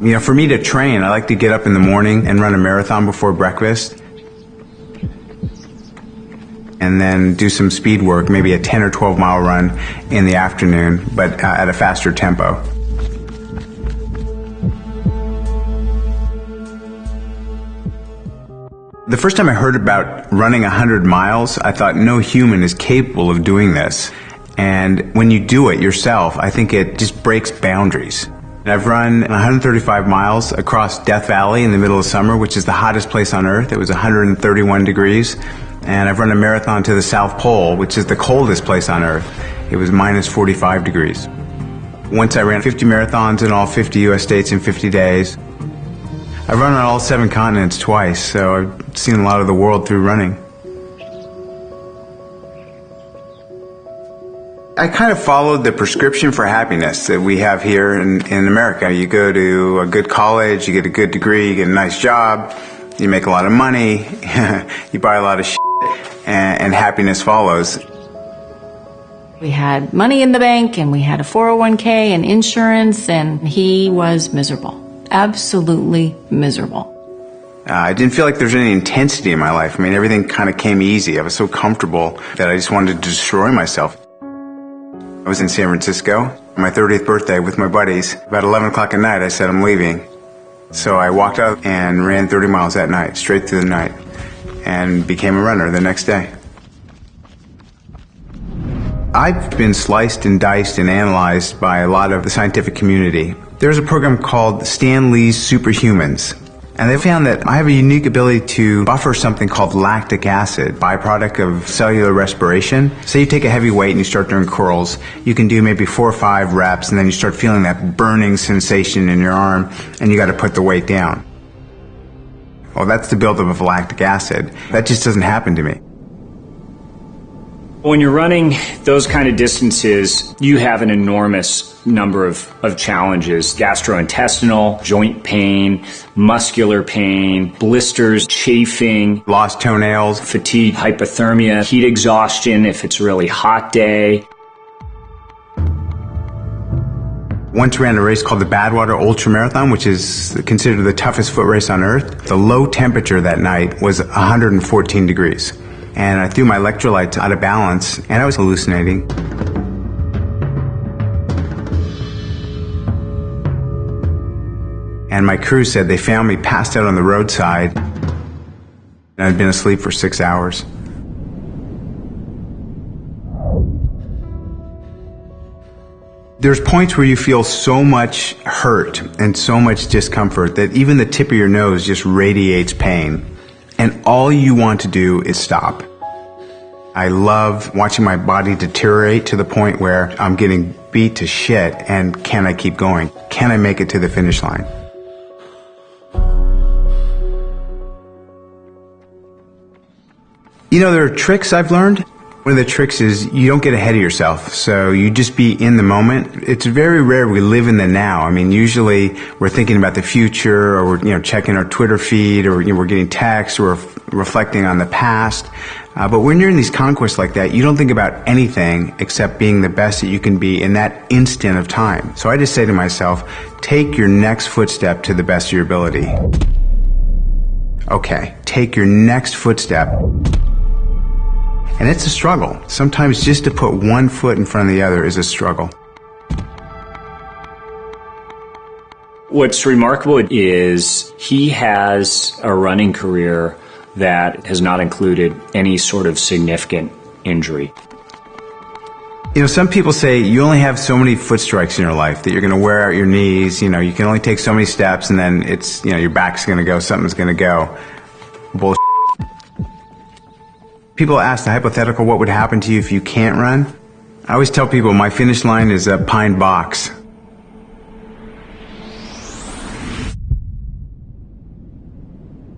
You know, for me to train, I like to get up in the morning and run a marathon before breakfast. And then do some speed work, maybe a 10 or 12 mile run in the afternoon, but at a faster tempo. The first time I heard about running 100 miles, I thought no human is capable of doing this. And when you do it yourself, I think it just breaks boundaries. I've run 135 miles across Death Valley in the middle of summer, which is the hottest place on earth. It was 131 degrees. And I've run a marathon to the South Pole, which is the coldest place on earth. It was minus 45 degrees. Once I ran 50 marathons in all 50 U.S. states in 50 days. I've run on all 7 continents twice, so I've seen a lot of the world through running. I kind of followed the prescription for happiness that we have here in America. You go to a good college, you get a good degree, you get a nice job, you make a lot of money, you buy a lot of shit, and happiness follows. We had money in the bank, and we had a 401k and insurance, and he was miserable. Absolutely miserable. I didn't feel like there was any intensity in my life. I mean, everything kind of came easy. I was so comfortable that I just wanted to destroy myself. I was in San Francisco on my 30th birthday with my buddies. About 11 o'clock at night, I said, I'm leaving. So I walked out and ran 30 miles that night, straight through the night, and became a runner the next day. I've been sliced and diced and analyzed by a lot of the scientific community. There's a program called Stan Lee's Superhumans. And they found that I have a unique ability to buffer something called lactic acid, byproduct of cellular respiration. Say you take a heavy weight and you start doing curls, you can do maybe 4 or 5 reps, and then you start feeling that burning sensation in your arm, and you got to put the weight down. Well, that's the buildup of lactic acid. That just doesn't happen to me. When you're running those kind of distances, you have an enormous number of challenges. Gastrointestinal, joint pain, muscular pain, blisters, chafing, Lost toenails, fatigue, hypothermia, heat exhaustion if it's a really hot day. Once ran a race called the Badwater Ultramarathon, which is considered the toughest foot race on earth. The low temperature that night was 114 degrees. And I threw my electrolytes out of balance, and I was hallucinating. And my crew said they found me passed out on the roadside, and I'd been asleep for 6 hours. There's points where you feel so much hurt and so much discomfort that even the tip of your nose just radiates pain. And all you want to do is stop. I love watching my body deteriorate to the point where I'm getting beat to shit, and can I keep going? Can I make it to the finish line? You know, there are tricks I've learned. One of the tricks is you don't get ahead of yourself, so you just be in the moment. It's very rare we live in the now. I mean, usually we're thinking about the future, or we're checking our Twitter feed, or we're getting texts, or reflecting on the past. But when you're in these conquests like that, you don't think about anything except being the best that you can be in that instant of time. So I just say to myself, take your next footstep to the best of your ability. Okay, take your next footstep. And it's a struggle. Sometimes just to put one foot in front of the other is a struggle. What's remarkable is he has a running career that has not included any sort of significant injury. You know, some people say you only have so many foot strikes in your life that you're going to wear out your knees. You know, you can only take so many steps, and then it's, your back's going to go, something's going to go. Bullshit. People ask the hypothetical, what would happen to you if you can't run? I always tell people my finish line is a pine box.